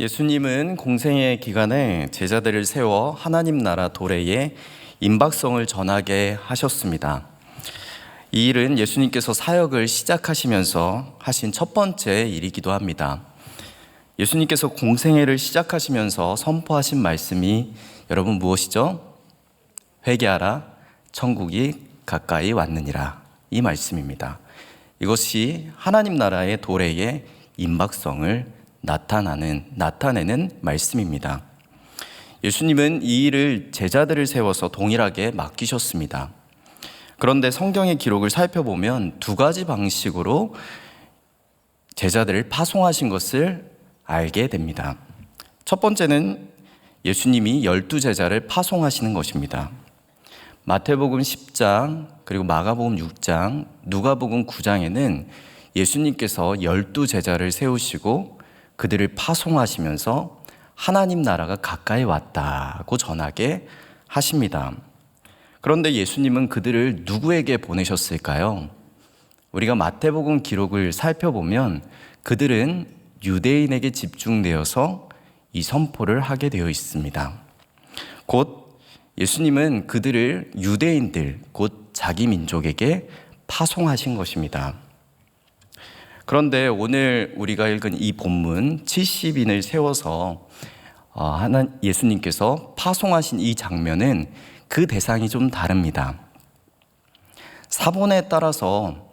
예수님은 공생의 기간에 제자들을 세워 하나님 나라 도래의 임박성을 전하게 하셨습니다. 이 일은 예수님께서 사역을 시작하시면서 하신 첫 번째 일이기도 합니다. 예수님께서 공생애를 시작하시면서 선포하신 말씀이 여러분 무엇이죠? 회개하라, 천국이 가까이 왔느니라. 이 말씀입니다. 이것이 하나님 나라의 도래의 임박성을 나타내는 말씀입니다. 예수님은 이 일을 제자들을 세워서 동일하게 맡기셨습니다. 그런데 성경의 기록을 살펴보면 두 가지 방식으로 제자들을 파송하신 것을 알게 됩니다. 첫 번째는 예수님이 12제자를 파송하시는 것입니다. 마태복음 10장, 그리고 마가복음 6장, 누가복음 9장에는 예수님께서 12제자를 세우시고 그들을 파송하시면서 하나님 나라가 가까이 왔다고 전하게 하십니다. 그런데 예수님은 그들을 누구에게 보내셨을까요? 우리가 마태복음 기록을 살펴보면 그들은 유대인에게 집중되어서 이 선포를 하게 되어 있습니다. 곧 예수님은 그들을 유대인들, 곧 자기 민족에게 파송하신 것입니다. 그런데 오늘 우리가 읽은 이 본문 70인을 세워서 예수님께서 파송하신 이 장면은 그 대상이 좀 다릅니다. 사본에 따라서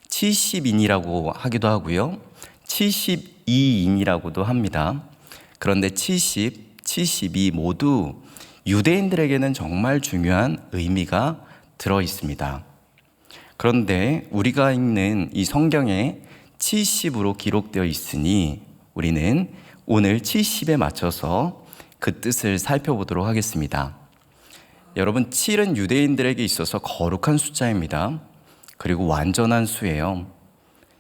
70인이라고 하기도 하고요, 72인이라고도 합니다. 그런데 70, 72 모두 유대인들에게는 정말 중요한 의미가 들어 있습니다. 그런데 우리가 읽는 이 성경에 70으로 기록되어 있으니 우리는 오늘 70에 맞춰서 그 뜻을 살펴보도록 하겠습니다. 여러분, 7은 유대인들에게 있어서 거룩한 숫자입니다. 그리고 완전한 수예요.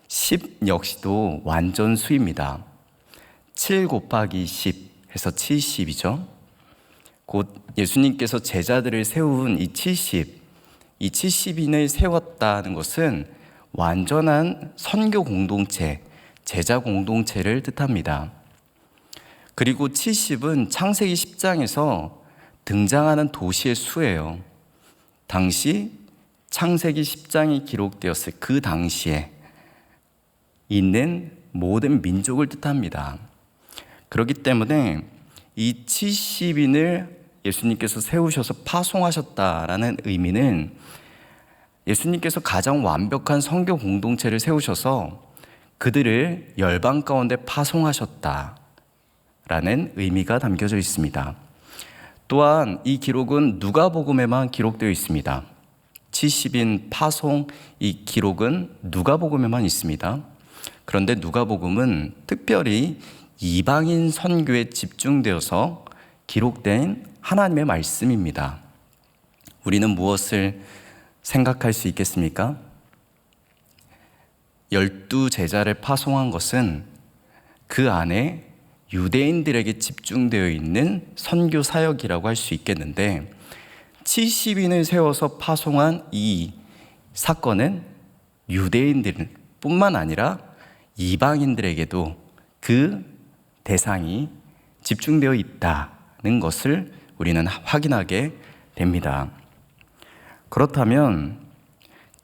10 역시도 완전 수입니다. 7 곱하기 10 해서 70이죠. 곧 예수님께서 제자들을 세운 이 70, 이 70인을 세웠다는 것은 완전한 선교 공동체, 제자 공동체를 뜻합니다. 그리고 70은 창세기 10장에서 등장하는 도시의 수예요. 당시 창세기 10장이 기록되었을 그 당시에 있는 모든 민족을 뜻합니다. 그렇기 때문에 이 70인을 예수님께서 세우셔서 파송하셨다라는 의미는 예수님께서 가장 완벽한 선교 공동체를 세우셔서 그들을 열방 가운데 파송하셨다라는 의미가 담겨져 있습니다. 또한 이 기록은 누가복음에만 기록되어 있습니다. 70인 파송, 이 기록은 누가복음에만 있습니다. 그런데 누가복음은 특별히 이방인 선교에 집중되어서 기록된 하나님의 말씀입니다. 우리는 무엇을 생각할 수 있겠습니까? 12제자를 파송한 것은 그 안에 유대인들에게 집중되어 있는 선교 사역이라고 할 수 있겠는데, 70인을 세워서 파송한 이 사건은 유대인들 뿐만 아니라 이방인들에게도 그 대상이 집중되어 있다는 것을 우리는 확인하게 됩니다. 그렇다면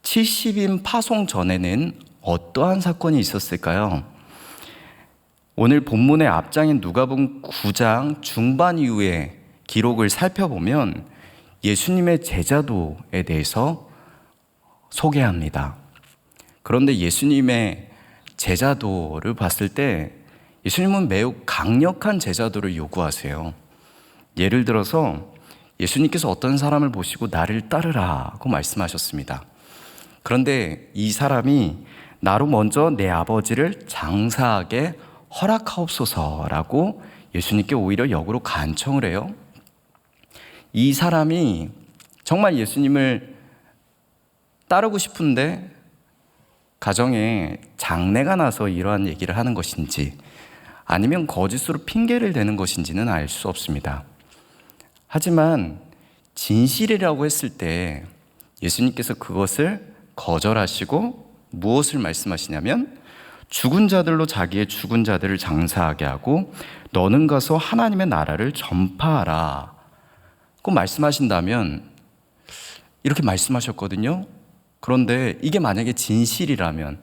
70인 파송 전에는 어떠한 사건이 있었을까요? 오늘 본문의 앞장인 누가복음 9장 중반 이후의 기록을 살펴보면 예수님의 제자도에 대해서 소개합니다. 그런데 예수님의 제자도를 봤을 때 예수님은 매우 강력한 제자도를 요구하세요. 예를 들어서 예수님께서 어떤 사람을 보시고 나를 따르라고 말씀하셨습니다. 그런데 이 사람이 나로 먼저 내 아버지를 장사하게 허락하옵소서라고 예수님께 오히려 역으로 간청을 해요. 이 사람이 정말 예수님을 따르고 싶은데 가정에 장례가 나서 이러한 얘기를 하는 것인지 아니면 거짓으로 핑계를 대는 것인지는 알 수 없습니다. 하지만 진실이라고 했을 때 예수님께서 그것을 거절하시고 무엇을 말씀하시냐면 죽은 자들로 자기의 죽은 자들을 장사하게 하고 너는 가서 하나님의 나라를 전파하라. 꼭 말씀하신다면 이렇게 말씀하셨거든요. 그런데 이게 만약에 진실이라면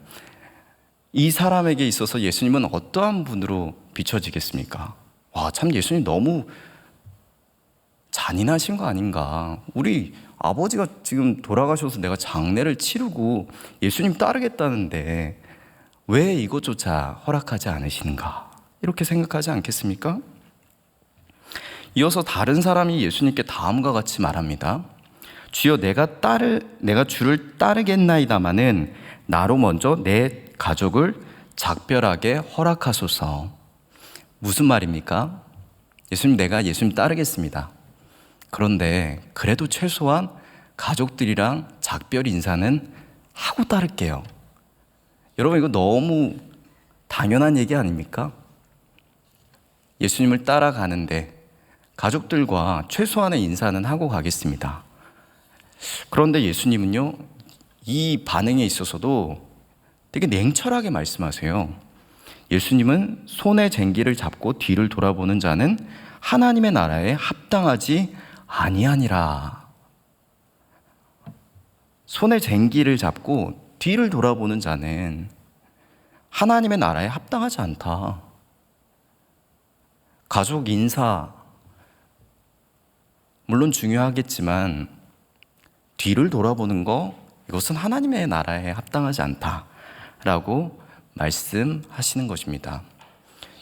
이 사람에게 있어서 예수님은 어떠한 분으로 비춰지겠습니까? 와, 참 예수님 너무 잔인하신 거 아닌가. 우리 아버지가 지금 돌아가셔서 내가 장례를 치르고 예수님 따르겠다는데 왜 이것조차 허락하지 않으시는가? 이렇게 생각하지 않겠습니까? 이어서 다른 사람이 예수님께 다음과 같이 말합니다. 주여, 내가 주를 따르겠나이다마는 나로 먼저 내 가족을 작별하게 허락하소서. 무슨 말입니까? 예수님, 내가 예수님 따르겠습니다. 그런데 그래도 최소한 가족들이랑 작별 인사는 하고 따를게요. 여러분, 이거 너무 당연한 얘기 아닙니까? 예수님을 따라가는데 가족들과 최소한의 인사는 하고 가겠습니다. 그런데 예수님은요, 이 반응에 있어서도 되게 냉철하게 말씀하세요. 예수님은 손에 쟁기를 잡고 뒤를 돌아보는 자는 하나님의 나라에 합당하지 아니하니라. 손에 쟁기를 잡고 뒤를 돌아보는 자는 하나님의 나라에 합당하지 않다. 가족 인사 물론 중요하겠지만 뒤를 돌아보는 거, 이것은 하나님의 나라에 합당하지 않다라고 말씀하시는 것입니다.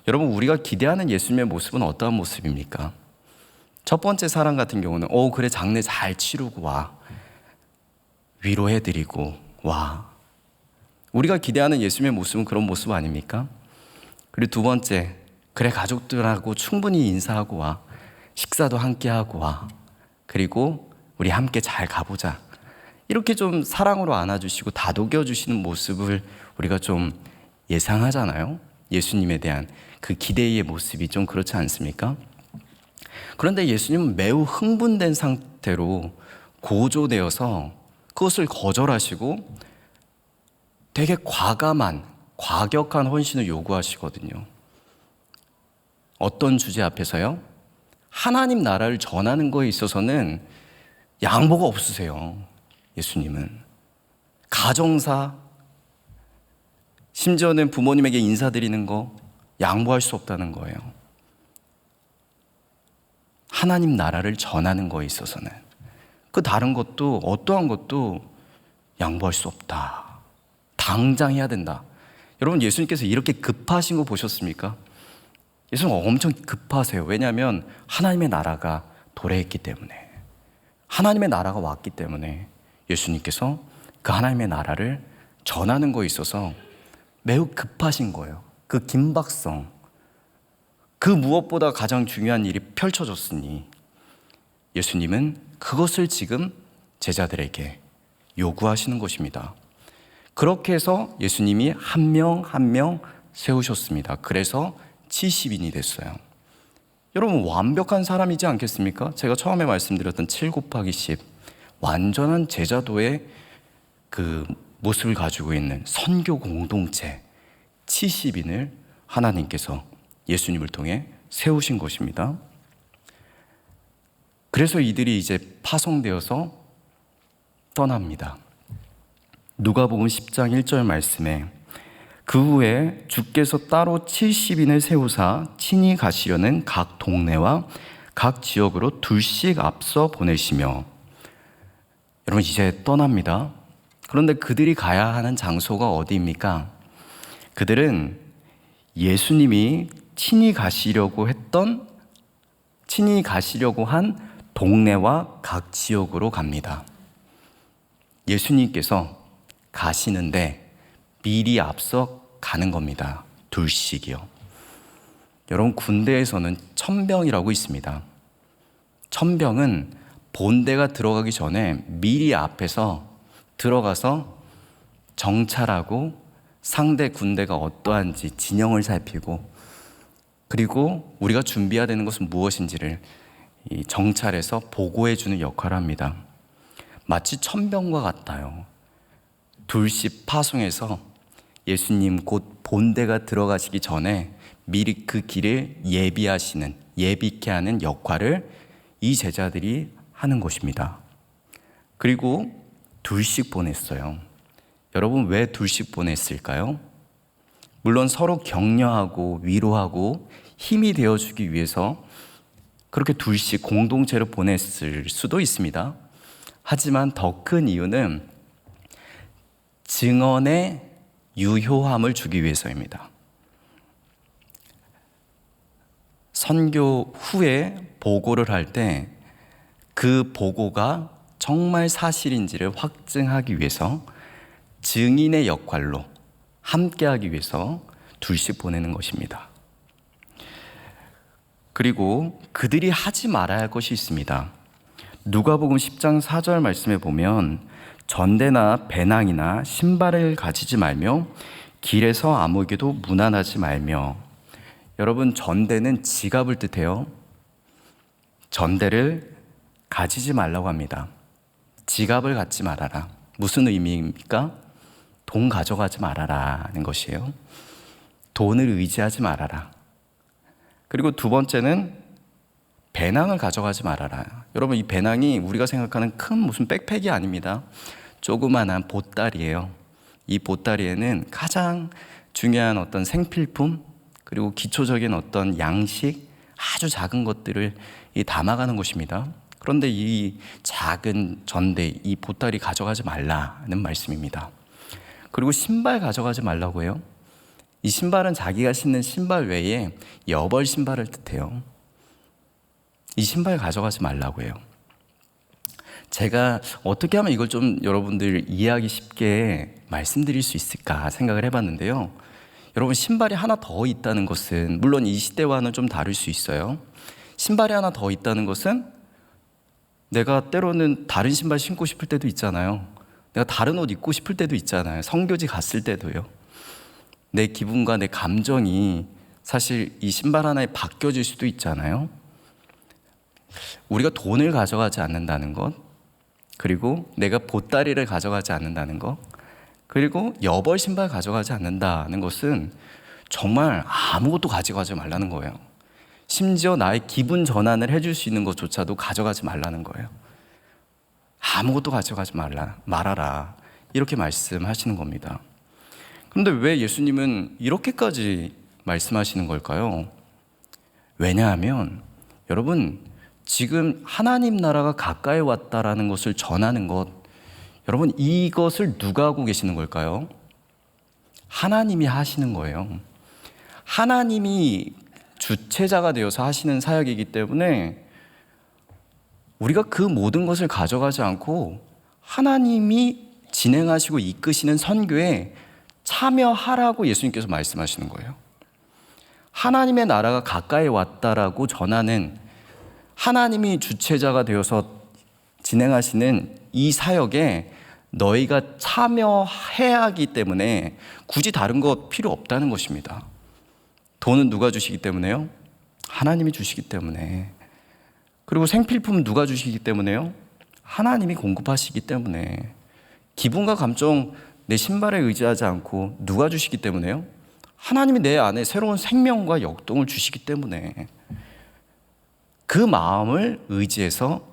여러분, 우리가 기대하는 예수님의 모습은 어떠한 모습입니까? 첫 번째 사람 같은 경우는 그래, 장례 잘 치르고 와, 위로해드리고 와. 우리가 기대하는 예수님의 모습은 그런 모습 아닙니까? 그리고 두 번째, 그래, 가족들하고 충분히 인사하고 와, 식사도 함께 하고 와, 그리고 우리 함께 잘 가보자. 이렇게 좀 사랑으로 안아주시고 다독여주시는 모습을 우리가 좀 예상하잖아요. 예수님에 대한 그 기대의 모습이 좀 그렇지 않습니까? 그런데 예수님은 매우 흥분된 상태로 고조되어서 그것을 거절하시고 되게 과격한 헌신을 요구하시거든요. 어떤 주제 앞에서요? 하나님 나라를 전하는 거에 있어서는 양보가 없으세요. 예수님은 가정사, 심지어는 부모님에게 인사드리는 거 양보할 수 없다는 거예요. 하나님 나라를 전하는 거에 있어서는 그 다른 것도 어떠한 것도 양보할 수 없다. 당장 해야 된다. 여러분, 예수님께서 이렇게 급하신 거 보셨습니까? 예수님 엄청 급하세요. 왜냐하면 하나님의 나라가 도래했기 때문에, 하나님의 나라가 왔기 때문에 예수님께서 그 하나님의 나라를 전하는 거에 있어서 매우 급하신 거예요. 그 긴박성, 그 무엇보다 가장 중요한 일이 펼쳐졌으니 예수님은 그것을 지금 제자들에게 요구하시는 것입니다. 그렇게 해서 예수님이 한 명 한 명 세우셨습니다. 그래서 70인이 됐어요. 여러분, 완벽한 사람이지 않겠습니까? 제가 처음에 말씀드렸던 7 곱하기 10, 완전한 제자도의 그 모습을 가지고 있는 선교 공동체 70인을 하나님께서 예수님을 통해 세우신 것입니다. 그래서 이들이 이제 파송되어서 떠납니다. 누가복음 10장 1절 말씀에 그 후에 주께서 따로 70인을 세우사 친히 가시려는 각 동네와 각 지역으로 둘씩 앞서 보내시며, 여러분 이제 떠납니다. 그런데 그들이 가야 하는 장소가 어디입니까? 그들은 예수님이 친히 가시려고 한 동네와 각 지역으로 갑니다. 예수님께서 가시는데 미리 앞서 가는 겁니다. 둘씩이요. 여러분, 군대에서는 천병이라고 있습니다. 천병은 본대가 들어가기 전에 미리 앞에서 들어가서 정찰하고 상대 군대가 어떠한지 진영을 살피고, 그리고 우리가 준비해야 되는 것은 무엇인지를 이 정찰해서 보고해주는 역할을 합니다. 마치 천병과 같아요. 둘씩 파송해서 예수님 곧 본대가 들어가시기 전에 미리 그 길을 예비케 하는 역할을 이 제자들이 하는 것입니다. 그리고 둘씩 보냈어요. 여러분, 왜 둘씩 보냈을까요? 물론 서로 격려하고 위로하고 힘이 되어주기 위해서 그렇게 둘씩 공동체로 보냈을 수도 있습니다. 하지만 더 큰 이유는 증언의 유효함을 주기 위해서입니다. 선교 후에 보고를 할 때 그 보고가 정말 사실인지를 확증하기 위해서 증인의 역할로 함께하기 위해서 둘씩 보내는 것입니다. 그리고 그들이 하지 말아야 할 것이 있습니다. 누가복음 10장 4절 말씀에 보면 전대나 배낭이나 신발을 가지지 말며 길에서 아무에게도 문안하지 말며. 여러분, 전대는 지갑을 뜻해요. 전대를 가지지 말라고 합니다. 지갑을 갖지 말아라. 무슨 의미입니까? 돈 가져가지 말아라는 것이에요. 돈을 의지하지 말아라. 그리고 두 번째는 배낭을 가져가지 말아라. 여러분, 이 배낭이 우리가 생각하는 큰 무슨 백팩이 아닙니다. 조그만한 보따리예요. 이 보따리에는 가장 중요한 어떤 생필품, 그리고 기초적인 어떤 양식, 아주 작은 것들을 담아가는 것입니다. 그런데 이 작은 전대, 이 보따리 가져가지 말라는 말씀입니다. 그리고 신발 가져가지 말라고 해요. 이 신발은 자기가 신는 신발 외에 여벌 신발을 뜻해요. 이 신발 가져가지 말라고 해요. 제가 어떻게 하면 이걸 좀 여러분들 이해하기 쉽게 말씀드릴 수 있을까 생각을 해봤는데요. 여러분, 신발이 하나 더 있다는 것은, 물론 이 시대와는 좀 다를 수 있어요. 신발이 하나 더 있다는 것은 내가 때로는 다른 신발 신고 싶을 때도 있잖아요. 내가 다른 옷 입고 싶을 때도 있잖아요. 성교지 갔을 때도요. 내 기분과 내 감정이 사실 이 신발 하나에 바뀌어질 수도 있잖아요. 우리가 돈을 가져가지 않는다는 것, 그리고 내가 보따리를 가져가지 않는다는 것, 그리고 여벌 신발 가져가지 않는다는 것은 정말 아무것도 가져가지 말라는 거예요. 심지어 나의 기분 전환을 해줄 수 있는 것조차도 가져가지 말라는 거예요. 아무것도 가져가지 말아라. 이렇게 말씀하시는 겁니다. 그런데 왜 예수님은 이렇게까지 말씀하시는 걸까요? 왜냐하면 여러분, 지금 하나님 나라가 가까이 왔다라는 것을 전하는 것, 여러분, 이것을 누가 하고 계시는 걸까요? 하나님이 하시는 거예요. 하나님이 주체자가 되어서 하시는 사역이기 때문에 우리가 그 모든 것을 가져가지 않고 하나님이 진행하시고 이끄시는 선교에 참여하라고 예수님께서 말씀하시는 거예요. 하나님의 나라가 가까이 왔다라고 전하는, 하나님이 주체자가 되어서 진행하시는 이 사역에 너희가 참여해야 하기 때문에 굳이 다른 것 필요 없다는 것입니다. 돈은 누가 주시기 때문에요? 하나님이 주시기 때문에. 그리고 생필품은 누가 주시기 때문에요? 하나님이 공급하시기 때문에. 기분과 감정, 내 신발에 의지하지 않고 누가 주시기 때문에요? 하나님이 내 안에 새로운 생명과 역동을 주시기 때문에. 그 마음을 의지해서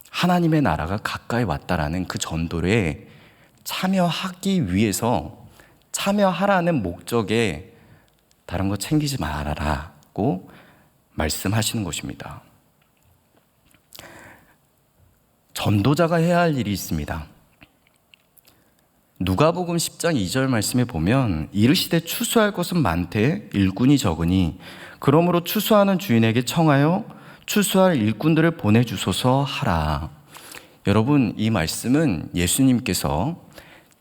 하나님의 나라가 가까이 왔다라는 그 전도에 참여하기 위해서, 참여하라는 목적에 다른 거 챙기지 말아라고 말씀하시는 것입니다. 전도자가 해야 할 일이 있습니다. 누가복음 10장 2절 말씀에 보면 이르시되 추수할 것은 많되 일꾼이 적으니 그러므로 추수하는 주인에게 청하여 추수할 일꾼들을 보내주소서 하라. 여러분, 이 말씀은 예수님께서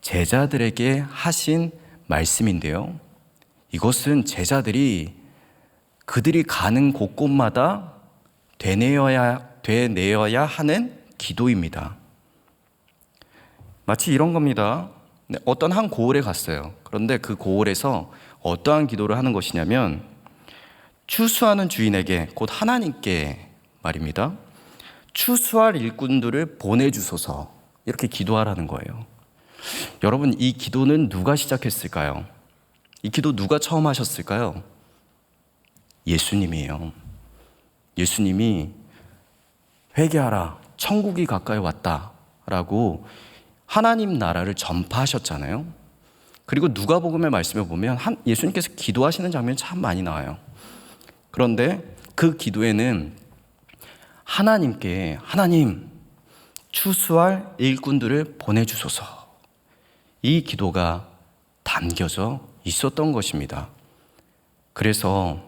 제자들에게 하신 말씀인데요. 이것은 제자들이 그들이 가는 곳곳마다 되뇌어야 하는 기도입니다. 마치 이런 겁니다. 어떤 한 고을에 갔어요. 그런데 그 고을에서 어떠한 기도를 하는 것이냐면, 추수하는 주인에게, 곧 하나님께 말입니다, 추수할 일꾼들을 보내주소서, 이렇게 기도하라는 거예요. 여러분, 이 기도는 누가 시작했을까요? 이 기도 누가 처음 하셨을까요? 예수님이에요. 예수님이 회개하라, 천국이 가까이 왔다라고 하나님 나라를 전파하셨잖아요. 그리고 누가복음의 말씀에 보면 예수님께서 기도하시는 장면이 참 많이 나와요. 그런데 그 기도에는 하나님께 하나님 추수할 일꾼들을 보내주소서, 이 기도가 담겨져 있었던 것입니다. 그래서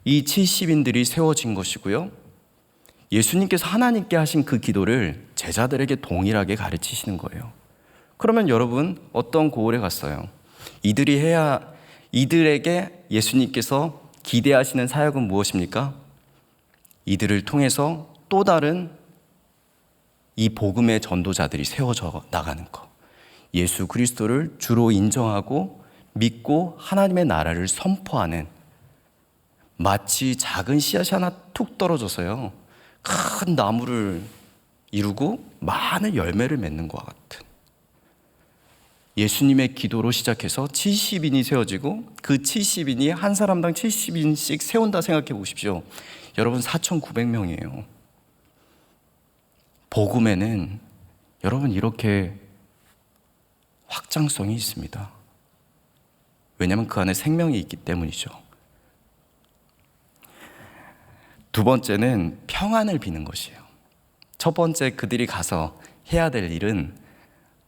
이 70인들이 세워진 것이고요, 예수님께서 하나님께 하신 그 기도를 제자들에게 동일하게 가르치시는 거예요. 그러면 여러분, 어떤 고을에 갔어요? 이들에게 예수님께서 기대하시는 사역은 무엇입니까? 이들을 통해서 또 다른 이 복음의 전도자들이 세워져 나가는 것, 예수 그리스도를 주로 인정하고 믿고 하나님의 나라를 선포하는, 마치 작은 씨앗이 하나 툭 떨어져서요 큰 나무를 이루고 많은 열매를 맺는 것과 같은, 예수님의 기도로 시작해서 70인이 세워지고 그 70인이 한 사람당 70인씩 세운다 생각해 보십시오. 여러분, 4,900명이에요. 복음에는 여러분 이렇게 확장성이 있습니다. 왜냐하면 그 안에 생명이 있기 때문이죠. 두 번째는 평안을 비는 것이에요. 첫 번째, 그들이 가서 해야 될 일은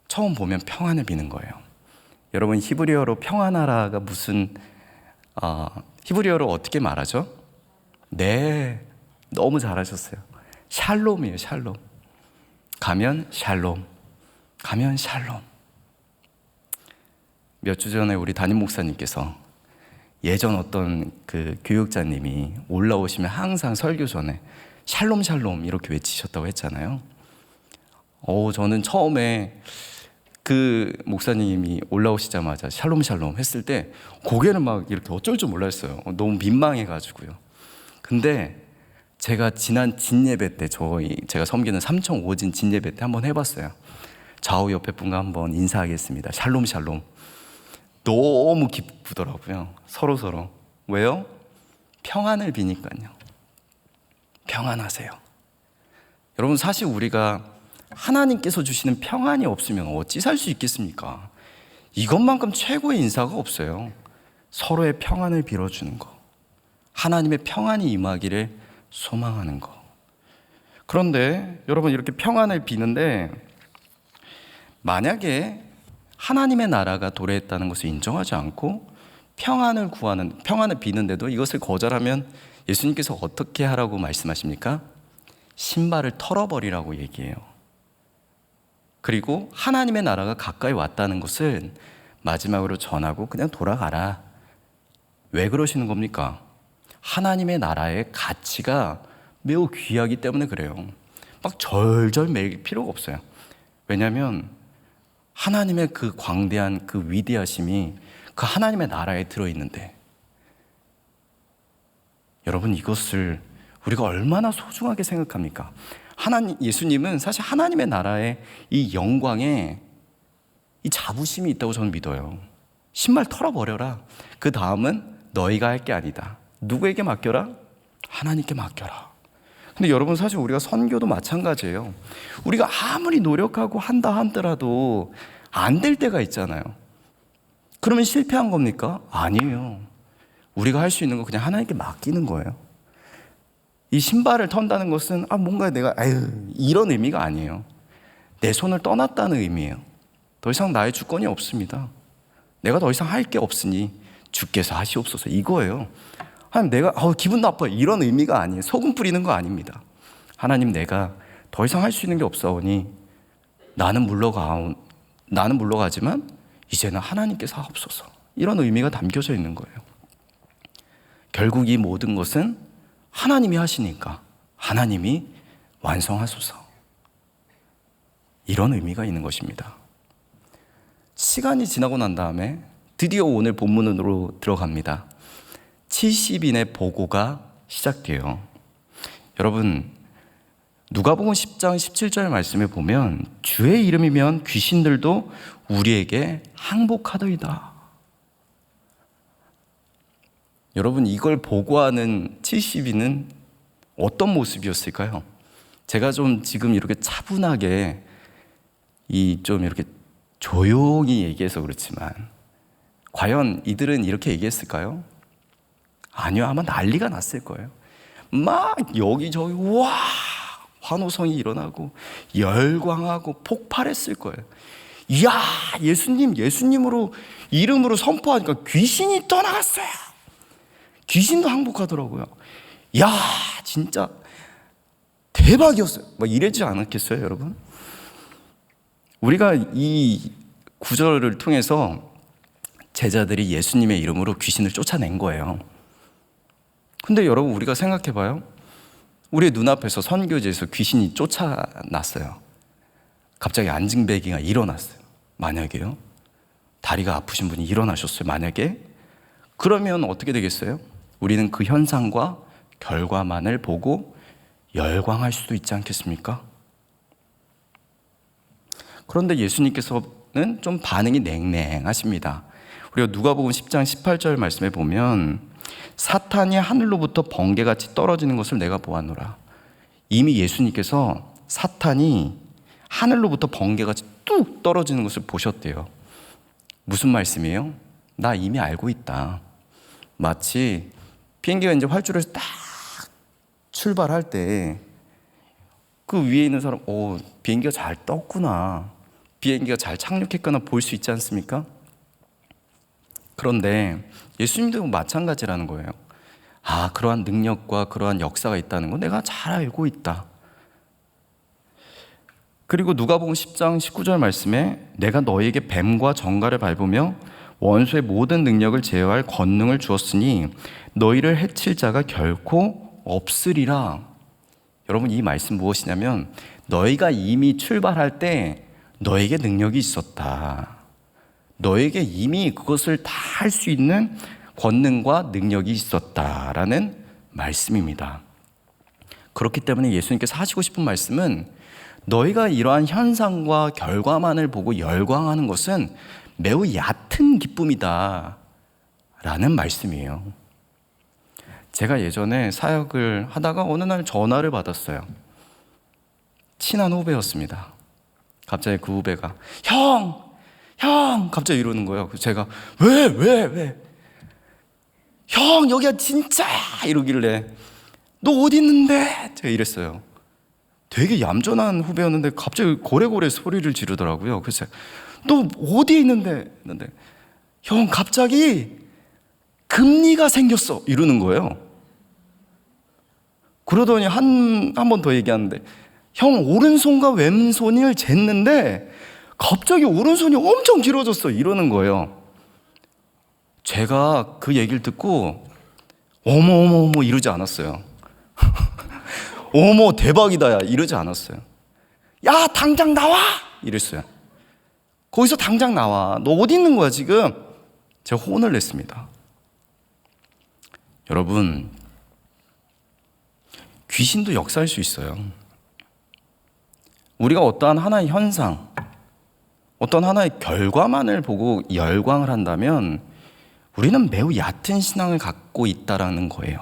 처음 보면 평안을 비는 거예요. 여러분, 히브리어로 평안하라가 무슨 히브리어로 어떻게 말하죠? 네, 너무 잘하셨어요. 샬롬이에요. 샬롬. 가면 샬롬, 가면 샬롬. 몇 주 전에 우리 담임 목사님께서 예전 어떤 그 교육자님이 올라오시면 항상 설교 전에 샬롬 샬롬 이렇게 외치셨다고 했잖아요. 저는 처음에 그 목사님이 올라오시자마자 샬롬 샬롬 했을 때 고개는 막 이렇게 어쩔 줄 몰랐어요. 너무 민망해가지고요. 근데 제가 지난 진예배 때 제가 섬기는 삼청 오진 진예배 때 한번 해봤어요. 좌우 옆에 분과 한번 인사하겠습니다. 샬롬 샬롬. 너무 기쁘더라고요. 서로. 왜요? 평안을 비니까요. 평안하세요. 여러분, 사실 우리가 하나님께서 주시는 평안이 없으면 어찌 살 수 있겠습니까? 이것만큼 최고의 인사가 없어요. 서로의 평안을 빌어주는 거, 하나님의 평안이 임하기를 소망하는 거. 그런데 여러분, 이렇게 평안을 비는데 만약에 하나님의 나라가 도래했다는 것을 인정하지 않고 평안을 비는데도 이것을 거절하면 예수님께서 어떻게 하라고 말씀하십니까? 신발을 털어버리라고 얘기해요. 그리고 하나님의 나라가 가까이 왔다는 것을 마지막으로 전하고 그냥 돌아가라. 왜 그러시는 겁니까? 하나님의 나라의 가치가 매우 귀하기 때문에 그래요. 막 절절 매일 필요가 없어요. 왜냐하면 하나님의 그 광대한 그 위대하심이 그 하나님의 나라에 들어있는데, 여러분, 이것을 우리가 얼마나 소중하게 생각합니까? 예수님은 사실 하나님의 나라의 이 영광에 이 자부심이 있다고 저는 믿어요. 신발 털어버려라. 그 다음은 너희가 할 게 아니다. 누구에게 맡겨라? 하나님께 맡겨라. 근데 여러분, 사실 우리가 선교도 마찬가지예요. 우리가 아무리 노력하고 한다 하더라도 안 될 때가 있잖아요. 그러면 실패한 겁니까? 아니에요. 우리가 할 수 있는 건 그냥 하나님께 맡기는 거예요. 이 신발을 턴다는 것은 뭔가 내가 이런 의미가 아니에요. 내 손을 떠났다는 의미예요. 더 이상 나의 주권이 없습니다. 내가 더 이상 할 게 없으니 주께서 하시옵소서, 이거예요. 하나님, 내가 기분 나빠요, 이런 의미가 아니에요. 소금 뿌리는 거 아닙니다. 하나님, 내가 더 이상 할 수 있는 게 없사오니 나는 물러가지만 이제는 하나님께서 하옵소서, 이런 의미가 담겨져 있는 거예요. 결국 이 모든 것은 하나님이 하시니까 하나님이 완성하소서, 이런 의미가 있는 것입니다. 시간이 지나고 난 다음에 드디어 오늘 본문으로 들어갑니다. 70인의 보고가 시작돼요. 여러분, 누가복음 10장 17절 말씀에 보면 주의 이름이면 귀신들도 우리에게 항복하더이다. 여러분, 이걸 보고하는 70인은 어떤 모습이었을까요? 제가 좀 지금 이렇게 차분하게 좀 이렇게 조용히 얘기해서 그렇지만 과연 이들은 이렇게 얘기했을까요? 아니요, 아마 난리가 났을 거예요. 막 여기저기 와 환호성이 일어나고 열광하고 폭발했을 거예요. 이야, 예수님으로 이름으로 선포하니까 귀신이 떠나갔어요. 귀신도 항복하더라고요. 야, 진짜 대박이었어요. 막 이러지 않았겠어요, 여러분? 우리가 이 구절을 통해서 제자들이 예수님의 이름으로 귀신을 쫓아낸 거예요. 근데 여러분, 우리가 생각해 봐요. 우리의 눈앞에서 선교지에서 귀신이 쫓아났어요. 갑자기 안징배기가 일어났어요. 만약에요. 다리가 아프신 분이 일어나셨어요. 만약에. 그러면 어떻게 되겠어요? 우리는 그 현상과 결과만을 보고 열광할 수도 있지 않겠습니까? 그런데 예수님께서는 좀 반응이 냉랭하십니다. 우리가 누가복음 10장 18절 말씀에 보면 사탄이 하늘로부터 번개같이 떨어지는 것을 내가 보았노라. 이미 예수님께서 사탄이 하늘로부터 번개같이 뚝 떨어지는 것을 보셨대요. 무슨 말씀이에요? 나 이미 알고 있다. 마치 비행기가 이제 활주로에서 딱 출발할 때 그 위에 있는 사람, 비행기가 잘 떴구나, 비행기가 잘 착륙했거나 볼 수 있지 않습니까? 그런데 예수님도 마찬가지라는 거예요. 그러한 능력과 그러한 역사가 있다는 거 내가 잘 알고 있다. 그리고 누가복음 10장 19절 말씀에 내가 너희에게 뱀과 정갈을 밟으며 원수의 모든 능력을 제어할 권능을 주었으니 너희를 해칠 자가 결코 없으리라. 여러분, 이 말씀 무엇이냐면 너희가 이미 출발할 때 너에게 능력이 있었다. 너에게 이미 그것을 다 할 수 있는 권능과 능력이 있었다라는 말씀입니다. 그렇기 때문에 예수님께서 하시고 싶은 말씀은 너희가 이러한 현상과 결과만을 보고 열광하는 것은 매우 얕은 기쁨이다 라는 말씀이에요. 제가 예전에 사역을 하다가 어느 날 전화를 받았어요. 친한 후배였습니다. 갑자기 그 후배가 형! 갑자기 이러는 거예요. 그래서 제가 왜? 형, 여기가 진짜야! 이러길래 너 어디 있는데? 제가 이랬어요. 되게 얌전한 후배였는데 갑자기 고래고래 소리를 지르더라고요. 그래서 너 어디 있는데? 형, 갑자기 금리가 생겼어 이러는 거예요. 그러더니 한 번 더 얘기하는데 형, 오른손과 왼손을 쟀는데 갑자기 오른손이 엄청 길어졌어 이러는 거예요. 제가 그 얘기를 듣고 어머 이러지 않았어요. 어머 대박이다 야 이러지 않았어요. 야, 당장 나와 이랬어요. 거기서 당장 나와. 너 어디 있는 거야 지금? 제가 혼을 냈습니다. 여러분, 귀신도 역사할 수 있어요. 우리가 어떠한 하나의 현상, 어떤 하나의 결과만을 보고 열광을 한다면 우리는 매우 얕은 신앙을 갖고 있다라는 거예요.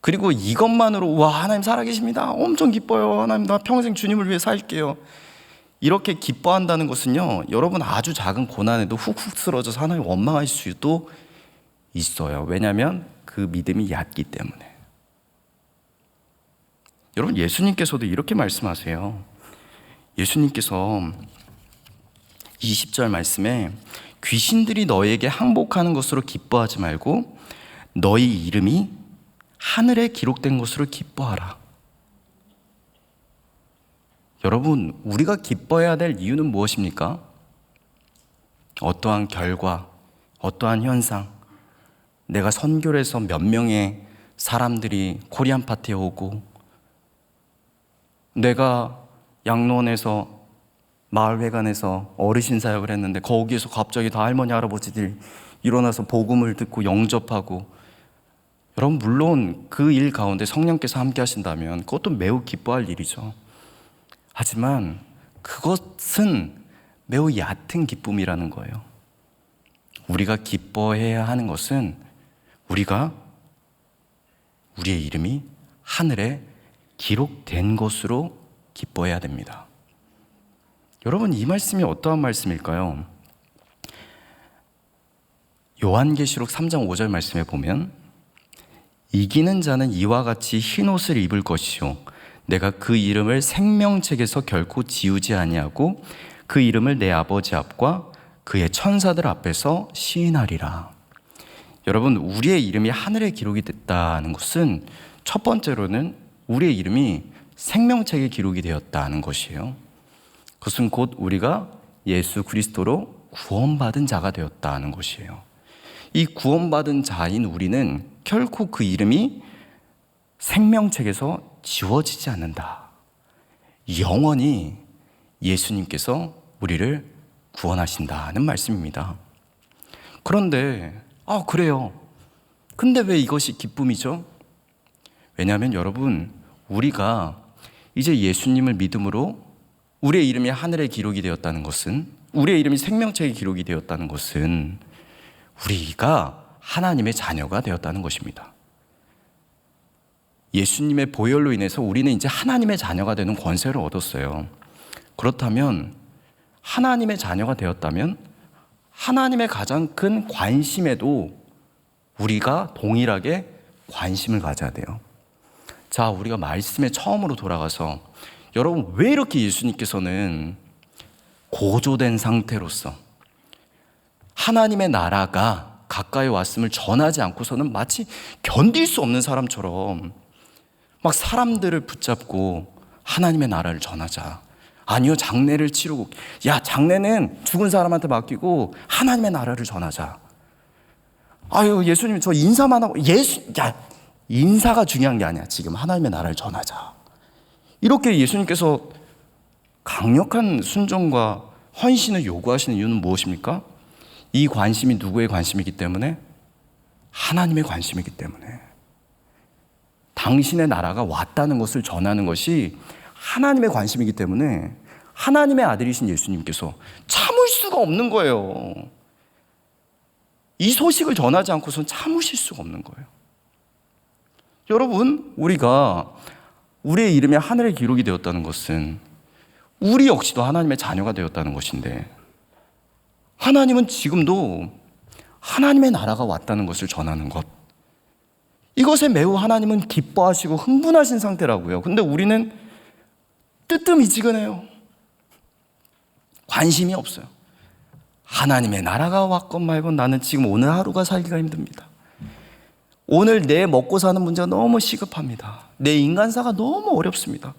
그리고 이것만으로 와, 하나님 살아계십니다, 엄청 기뻐요, 하나님 나 평생 주님을 위해 살게요, 이렇게 기뻐한다는 것은요, 여러분 아주 작은 고난에도 훅훅 쓰러져서 하나님 원망할 수도 있어요. 왜냐하면 그 믿음이 얕기 때문에. 여러분, 예수님께서도 이렇게 말씀하세요. 예수님께서 20절 말씀에 귀신들이 너에게 항복하는 것으로 기뻐하지 말고 너희 이름이 하늘에 기록된 것으로 기뻐하라. 여러분, 우리가 기뻐해야 될 이유는 무엇입니까? 어떠한 결과, 어떠한 현상, 내가 선교를 해서 몇 명의 사람들이 코리안 파티에 오고, 내가 양로원에서 마을회관에서 어르신 사역을 했는데 거기에서 갑자기 다 할머니 할아버지들이 일어나서 복음을 듣고 영접하고, 여러분, 물론 그 일 가운데 성령께서 함께 하신다면 그것도 매우 기뻐할 일이죠. 하지만 그것은 매우 얕은 기쁨이라는 거예요. 우리가 기뻐해야 하는 것은 우리의 이름이 하늘에 기록된 것으로 기뻐해야 됩니다. 여러분, 이 말씀이 어떠한 말씀일까요? 요한계시록 3장 5절 말씀에 보면 이기는 자는 이와 같이 흰 옷을 입을 것이요 내가 그 이름을 생명책에서 결코 지우지 아니하고 그 이름을 내 아버지 앞과 그의 천사들 앞에서 시인하리라. 여러분, 우리의 이름이 하늘에 기록이 됐다는 것은 첫 번째로는 우리의 이름이 생명책에 기록이 되었다는 것이에요. 그것은 곧 우리가 예수 그리스도로 구원받은 자가 되었다는 것이에요. 이 구원받은 자인 우리는 결코 그 이름이 생명책에서 지워지지 않는다. 영원히 예수님께서 우리를 구원하신다는 말씀입니다. 그런데 그래요. 근데 왜 이것이 기쁨이죠? 왜냐하면 여러분, 우리가 이제 예수님을 믿음으로 우리의 이름이 하늘에 기록이 되었다는 것은, 우리의 이름이 생명책에 기록이 되었다는 것은 우리가 하나님의 자녀가 되었다는 것입니다. 예수님의 보혈로 인해서 우리는 이제 하나님의 자녀가 되는 권세를 얻었어요. 그렇다면 하나님의 자녀가 되었다면 하나님의 가장 큰 관심에도 우리가 동일하게 관심을 가져야 돼요. 자, 우리가 말씀에 처음으로 돌아가서, 여러분, 왜 이렇게 예수님께서는 고조된 상태로서 하나님의 나라가 가까이 왔음을 전하지 않고서는 마치 견딜 수 없는 사람처럼 막 사람들을 붙잡고 하나님의 나라를 전하자. 아니요, 장례를 치르고, 야, 장례는 죽은 사람한테 맡기고 하나님의 나라를 전하자. 아유, 예수님 저 인사만 하고, 인사가 중요한 게 아니야. 지금 하나님의 나라를 전하자. 이렇게 예수님께서 강력한 순종과 헌신을 요구하시는 이유는 무엇입니까? 이 관심이 누구의 관심이기 때문에? 하나님의 관심이기 때문에. 당신의 나라가 왔다는 것을 전하는 것이 하나님의 관심이기 때문에 하나님의 아들이신 예수님께서 참을 수가 없는 거예요. 이 소식을 전하지 않고서는 참으실 수가 없는 거예요. 여러분, 우리의 이름이 하늘에 기록이 되었다는 것은 우리 역시도 하나님의 자녀가 되었다는 것인데, 하나님은 지금도 하나님의 나라가 왔다는 것을 전하는 것, 이것에 매우 하나님은 기뻐하시고 흥분하신 상태라고요. 근데 우리는 뜨뜻미지근해요. 관심이 없어요. 하나님의 나라가 왔건 말건 나는 지금 오늘 하루가 살기가 힘듭니다. 오늘 내 먹고 사는 문제가 너무 시급합니다. 내 인간사가 너무 어렵습니다.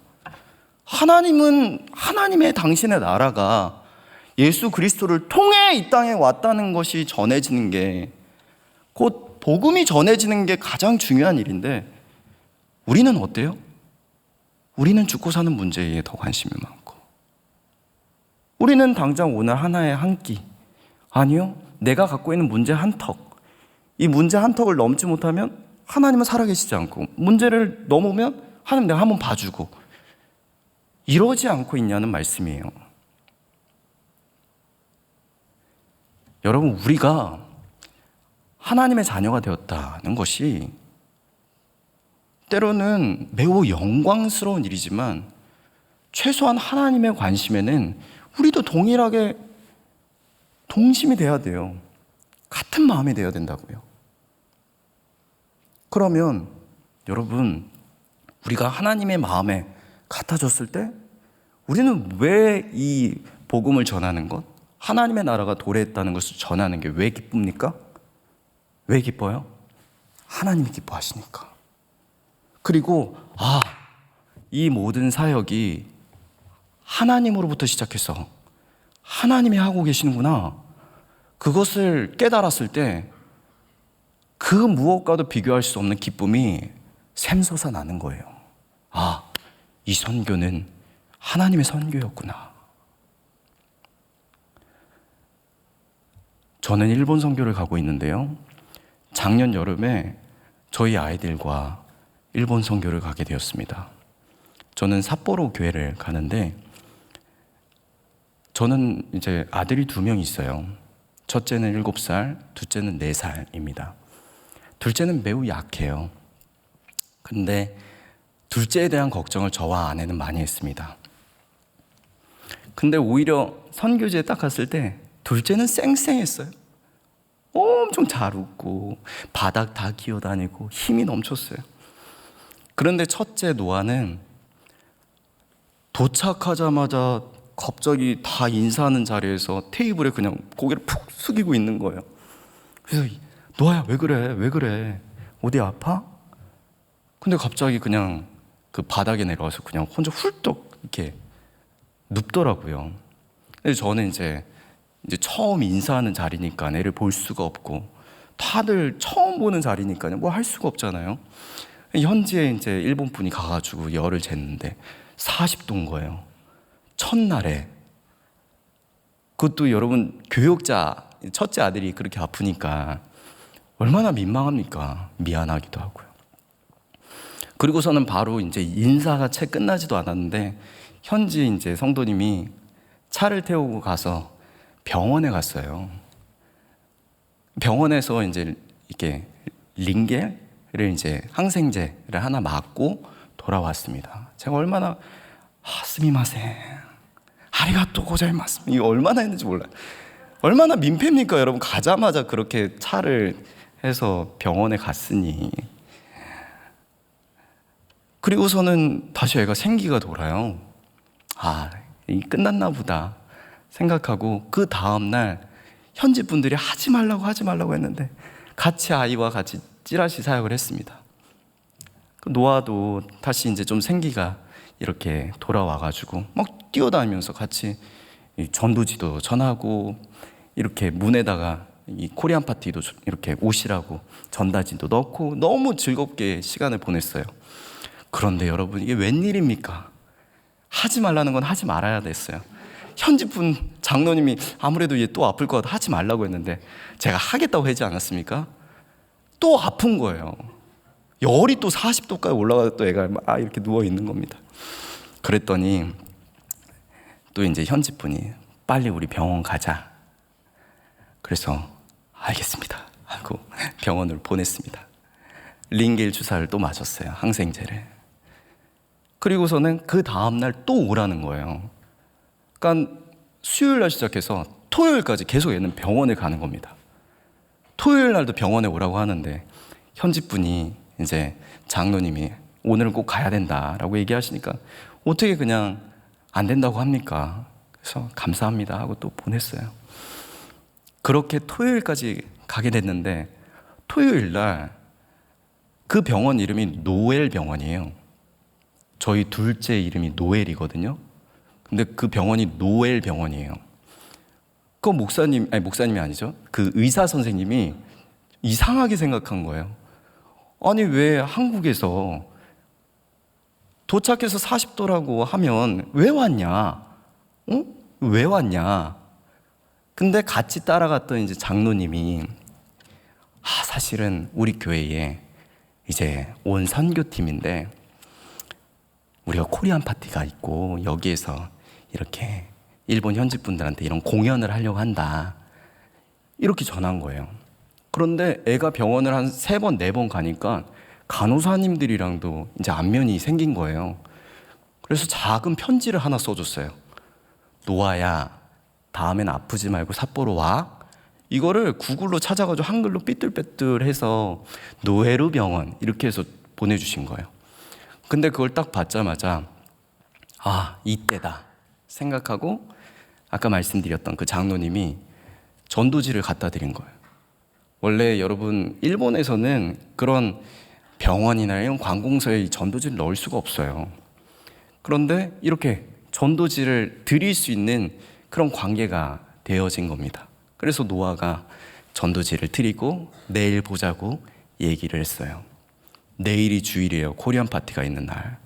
하나님은 하나님의 당신의 나라가 예수 그리스도를 통해 이 땅에 왔다는 것이 전해지는 게, 곧 복음이 전해지는 게 가장 중요한 일인데, 우리는 어때요? 우리는 죽고 사는 문제에 더 관심이 많고, 우리는 당장 오늘 하나의 한 끼, 아니요, 내가 갖고 있는 문제 한 턱, 이 문제 한 턱을 넘지 못하면 하나님은 살아계시지 않고, 문제를 넘으면 하나님 내가 한번 봐주고, 이러지 않고 있냐는 말씀이에요. 여러분, 우리가 하나님의 자녀가 되었다는 것이 때로는 매우 영광스러운 일이지만, 최소한 하나님의 관심에는 우리도 동일하게 동심이 돼야 돼요. 같은 마음이 돼야 된다고요. 그러면 여러분, 우리가 하나님의 마음에 같아졌을 때 우리는 왜 이 복음을 전하는 것, 하나님의 나라가 도래했다는 것을 전하는 게 왜 기쁩니까? 왜 기뻐요? 하나님이 기뻐하시니까. 그리고 이 모든 사역이 하나님으로부터 시작해서 하나님이 하고 계시는구나, 그것을 깨달았을 때 그 무엇과도 비교할 수 없는 기쁨이 샘솟아 나는 거예요. 이 선교는 하나님의 선교였구나. 저는 일본 선교를 가고 있는데요, 작년 여름에 저희 아이들과 일본 선교를 가게 되었습니다. 저는 삿포로 교회를 가는데 저는 이제 아들이 2명 있어요. 첫째는 7살, 둘째는 4살입니다. 둘째는 매우 약해요. 근데 둘째에 대한 걱정을 저와 아내는 많이 했습니다. 근데 오히려 선교지에 딱 갔을 때 둘째는 쌩쌩했어요. 엄청 잘 웃고 바닥 다 기어다니고 힘이 넘쳤어요. 그런데 첫째 노아는 도착하자마자 갑자기 다 인사하는 자리에서 테이블에 그냥 고개를 푹 숙이고 있는 거예요. 그래서 노아야 왜 그래? 왜 그래? 어디 아파? 근데 갑자기 그냥 그 바닥에 내려와서 그냥 혼자 훌떡 이렇게 눕더라고요. 근데 저는 이제 처음 인사하는 자리니까 애를 볼 수가 없고 다들 처음 보는 자리니까요. 뭐 할 수가 없잖아요. 현지에 이제 일본 분이 가가지고 열을 쟀는데 40도인 거예요. 첫날에. 그것도 여러분 교육자 첫째 아들이 그렇게 아프니까 얼마나 민망합니까? 미안하기도 하고요. 그리고서는 바로 이제 인사가 채 끝나지도 않았는데 현지 이제 성도님이 차를 태우고 가서 병원에 갔어요. 병원에서 이제 이렇게 링겔을 이제 항생제를 하나 맞고 돌아왔습니다. 제가 얼마나 스미마셍, 아리가또 고자이마스 이거 얼마나 했는지 몰라요. 얼마나 민폐입니까, 여러분? 가자마자 그렇게 차를 해서 병원에 갔으니. 그리고서는 다시 애가 생기가 돌아요. 이 끝났나 보다 생각하고 그 다음날 현지 분들이 하지 말라고 했는데 같이 아이와 같이 찌라시 사역을 했습니다. 노아도 다시 이제 좀 생기가 이렇게 돌아와가지고 막 뛰어다니면서 같이 전도지도 전하고 이렇게 문에다가 이 코리안 파티도 이렇게 오시라고 전단지도 넣고 너무 즐겁게 시간을 보냈어요. 그런데 여러분 이게 웬일입니까? 하지 말라는 건 하지 말아야 됐어요. 현지 분 장로님이 아무래도 얘 또 아플 것 같아 하지 말라고 했는데 제가 하겠다고 하지 않았습니까? 또 아픈 거예요. 열이 또 40도까지 올라가서 또 애가 이렇게 누워 있는 겁니다. 그랬더니 또 이제 현지 분이 빨리 우리 병원 가자. 그래서 알겠습니다 하고 병원을 보냈습니다. 링겔 주사를 또 맞았어요. 항생제를. 그리고서는 그 다음날 또 오라는 거예요. 그러니까 수요일 날 시작해서 토요일까지 계속 얘는 병원에 가는 겁니다. 토요일 날도 병원에 오라고 하는데 현지 분이 이제 장로님이 오늘은 꼭 가야 된다라고 얘기하시니까 어떻게 그냥 안 된다고 합니까? 그래서 감사합니다 하고 또 보냈어요. 그렇게 토요일까지 가게 됐는데 토요일 날 그 병원 이름이 노엘 병원이에요. 저희 둘째 이름이 노엘이거든요. 근데 그 병원이 노엘 병원이에요. 그 목사님이 아니죠. 그 의사 선생님이 이상하게 생각한 거예요. 아니 왜 한국에서 도착해서 40도라고 하면 왜 왔냐? 왜 왔냐? 근데 같이 따라갔던 이제 장로님이 사실은 우리 교회에 이제 온 선교팀인데 우리가 코리안 파티가 있고 여기에서 이렇게 일본 현지 분들한테 이런 공연을 하려고 한다. 이렇게 전한 거예요. 그런데 애가 병원을 한 3번, 4번 가니까 간호사님들이랑도 이제 안면이 생긴 거예요. 그래서 작은 편지를 하나 써줬어요. 노아야, 다음엔 아프지 말고 삿포로 와. 이거를 구글로 찾아가지고 한글로 삐뚤빼뚤해서 노헤루 병원 이렇게 해서 보내주신 거예요. 근데 그걸 딱 받자마자 이때다 생각하고 아까 말씀드렸던 그 장로님이 전도지를 갖다 드린 거예요. 원래 여러분 일본에서는 그런 병원이나 이런 관공서에 전도지를 넣을 수가 없어요. 그런데 이렇게 전도지를 드릴 수 있는 그런 관계가 되어진 겁니다. 그래서 노아가 전도지를 드리고 내일 보자고 얘기를 했어요. 내일이 주일이에요. 코리안 파티가 있는 날.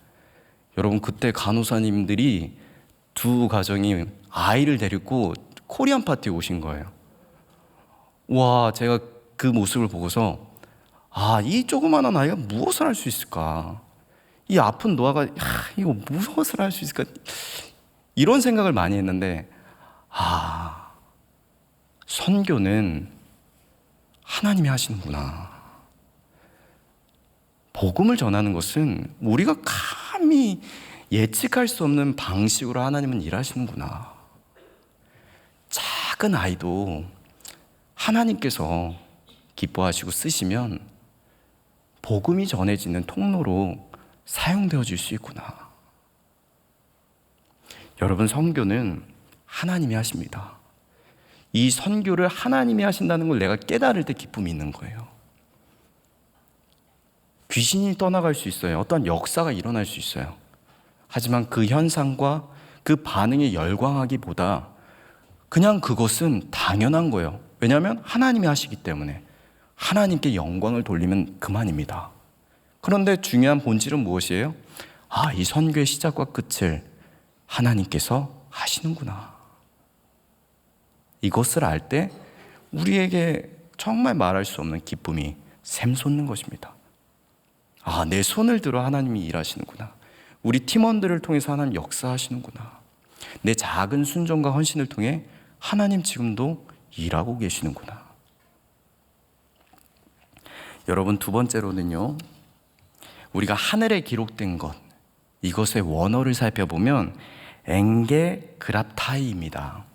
여러분 그때 간호사님들이 2 가정이 아이를 데리고 코리안 파티에 오신 거예요. 와, 제가 그 모습을 보고서 이 조그마한 아이가 무엇을 할 수 있을까? 이 아픈 노아가 이거 무엇을 할 수 있을까? 이런 생각을 많이 했는데 선교는 하나님이 하시는구나. 복음을 전하는 것은 우리가 감히 예측할 수 없는 방식으로 하나님은 일하시는구나. 작은 아이도 하나님께서 기뻐하시고 쓰시면 복음이 전해지는 통로로 사용되어질 수 있구나. 여러분, 선교는 하나님이 하십니다. 이 선교를 하나님이 하신다는 걸 내가 깨달을 때 기쁨이 있는 거예요. 귀신이 떠나갈 수 있어요. 어떠한 역사가 일어날 수 있어요. 하지만 그 현상과 그 반응에 열광하기보다 그냥 그것은 당연한 거예요. 왜냐하면 하나님이 하시기 때문에 하나님께 영광을 돌리면 그만입니다. 그런데 중요한 본질은 무엇이에요? 이 선교의 시작과 끝을 하나님께서 하시는구나. 이것을 알 때 우리에게 정말 말할 수 없는 기쁨이 샘솟는 것입니다. 내 손을 들어 하나님이 일하시는구나. 우리 팀원들을 통해서 하나님 역사하시는구나. 내 작은 순종과 헌신을 통해 하나님 지금도 일하고 계시는구나. 여러분, 두 번째로는요, 우리가 하늘에 기록된 것, 이것의 원어를 살펴보면 엔게그랍타이입니다.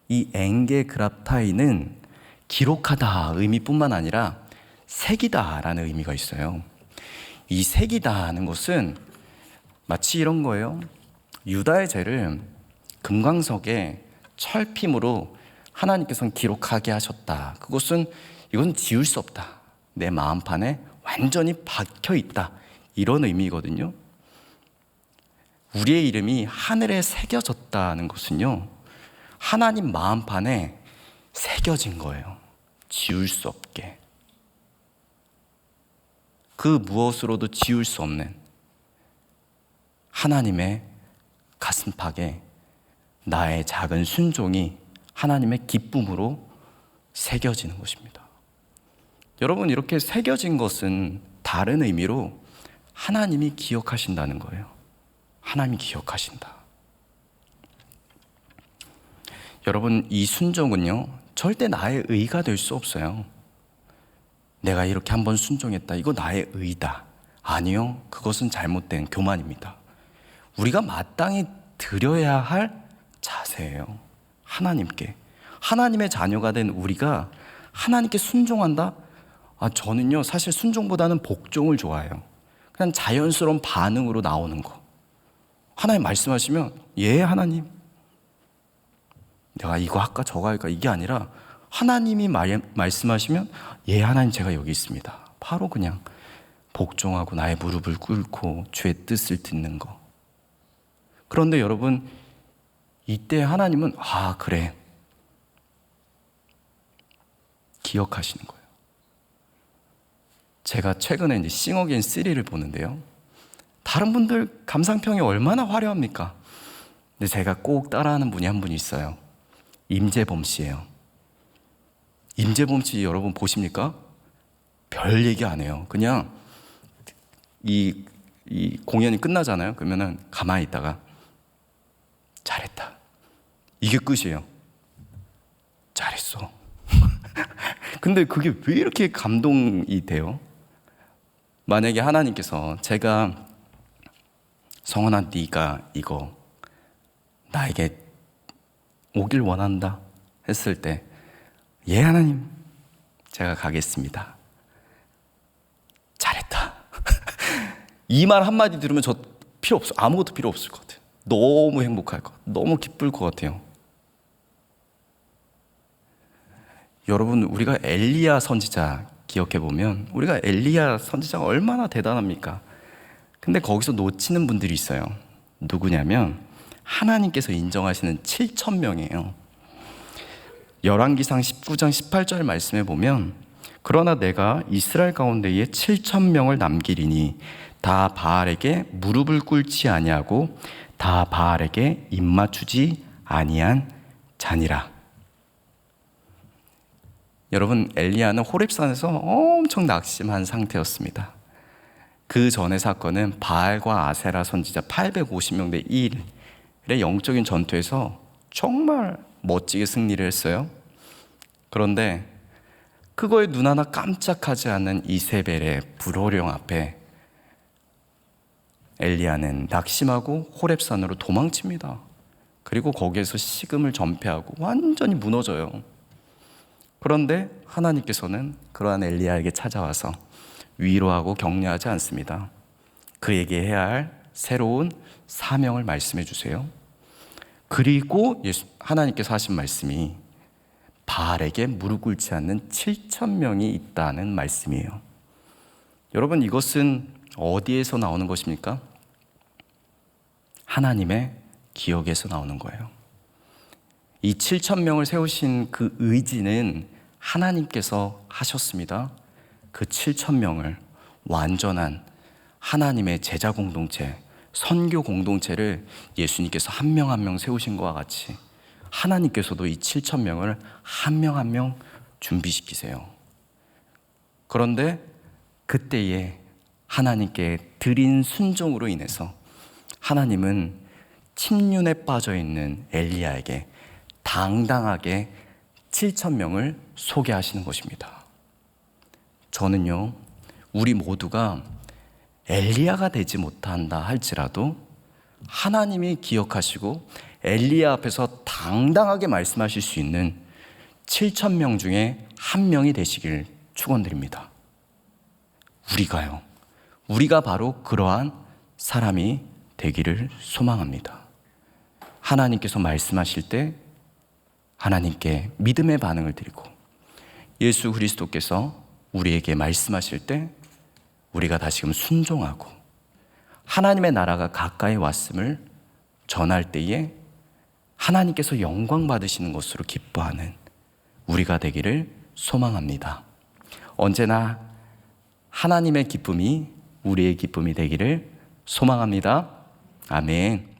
이 엔게그랍타이는 기록하다 의미뿐만 아니라 새기다라는 의미가 있어요. 이 새기다는 것은 마치 이런 거예요. 유다의 죄를 금광석에 철핌으로 하나님께서는 기록하게 하셨다. 이건 지울 수 없다. 내 마음판에 완전히 박혀 있다. 이런 의미거든요. 우리의 이름이 하늘에 새겨졌다는 것은요, 하나님 마음판에 새겨진 거예요. 지울 수 없게. 그 무엇으로도 지울 수 없는 하나님의 가슴팍에 나의 작은 순종이 하나님의 기쁨으로 새겨지는 것입니다. 여러분, 이렇게 새겨진 것은 다른 의미로 하나님이 기억하신다는 거예요. 하나님이 기억하신다. 여러분, 이 순종은요, 절대 나의 의가 될 수 없어요. 내가 이렇게 한번 순종했다. 이거 나의 의다. 아니요. 그것은 잘못된 교만입니다. 우리가 마땅히 드려야 할 자세예요. 하나님께. 하나님의 자녀가 된 우리가 하나님께 순종한다? 저는요, 사실 순종보다는 복종을 좋아해요. 그냥 자연스러운 반응으로 나오는 거. 하나님 말씀하시면, 예, 하나님. 내가 이거 할까 저거 할까 이게 아니라 하나님이 말씀하시면, 예, 하나님, 제가 여기 있습니다. 바로 그냥 복종하고 나의 무릎을 꿇고 주의 뜻을 듣는 거. 그런데 여러분, 이때 하나님은 그래, 기억하시는 거예요. 제가 최근에 이제 싱어게인 3를 보는데요, 다른 분들 감상평이 얼마나 화려합니까? 근데 제가 꼭 따라하는 분이 한 분 있어요. 임재범 씨예요. 임재범 씨 여러분 보십니까? 별 얘기 안 해요. 그냥 이 공연이 끝나잖아요. 그러면은 가만히 있다가 잘했다. 이게 끝이에요. 잘했어. 근데 그게 왜 이렇게 감동이 돼요? 만약에 하나님께서 제가 성원아, 네가 이거 나에게 오길 원한다 했을 때, 예, 하나님, 제가 가겠습니다. 잘했다. 이 말 한마디 들으면 저 필요 없어. 아무것도 필요 없을 것 같아요. 너무 행복할 것 같아요. 너무 기쁠 것 같아요. 여러분, 우리가 엘리야 선지자 기억해보면 우리가 엘리야 선지자가 얼마나 대단합니까? 근데 거기서 놓치는 분들이 있어요. 누구냐면 하나님께서 인정하시는 7,000명이에요. 열왕기상 19장 18절 말씀에 보면, 그러나 내가 이스라엘 가운데에 7,000명을 남기리니 다 바알에게 무릎을 꿇지 아니하고 다 바알에게 입맞추지 아니한 자니라. 여러분, 엘리야는 호렙산에서 엄청 낙심한 상태였습니다. 그 전의 사건은 바알과 아세라 선지자 850명 대 1의 영적인 전투에서 정말 멋지게 승리를 했어요. 그런데 그거에 눈 하나 깜짝하지 않는 이세벨의 불호령 앞에 엘리야는 낙심하고 호렙산으로 도망칩니다. 그리고 거기에서 식음을 전폐하고 완전히 무너져요. 그런데 하나님께서는 그러한 엘리야에게 찾아와서 위로하고 격려하지 않습니다. 그에게 해야 할 새로운 사명을 말씀해 주세요. 그리고 하나님께서 하신 말씀이 바알에게 무릎 꿇지 않는 7,000명이 있다는 말씀이에요. 여러분, 이것은 어디에서 나오는 것입니까? 하나님의 기억에서 나오는 거예요. 이 7,000명을 세우신 그 의지는 하나님께서 하셨습니다. 그 7,000명을 완전한 하나님의 제자 공동체, 선교 공동체를 예수님께서 한 명 한 명 세우신 것과 같이 하나님께서도 이 7,000명을 한 명 한 명 준비시키세요. 그런데 그때에 하나님께 드린 순종으로 인해서 하나님은 침륜에 빠져 있는 엘리야에게 당당하게 7,000명을 소개하시는 것입니다. 저는요, 우리 모두가 엘리야가 되지 못한다 할지라도 하나님이 기억하시고 엘리야 앞에서 당당하게 말씀하실 수 있는 7,000명 중에 한 명이 되시길 축원드립니다. 우리가 바로 그러한 사람이 되기를 소망합니다. 하나님께서 말씀하실 때 하나님께 믿음의 반응을 드리고, 예수 그리스도께서 우리에게 말씀하실 때 우리가 다시금 순종하고, 하나님의 나라가 가까이 왔음을 전할 때에 하나님께서 영광 받으시는 것으로 기뻐하는 우리가 되기를 소망합니다. 언제나 하나님의 기쁨이 우리의 기쁨이 되기를 소망합니다. 아멘.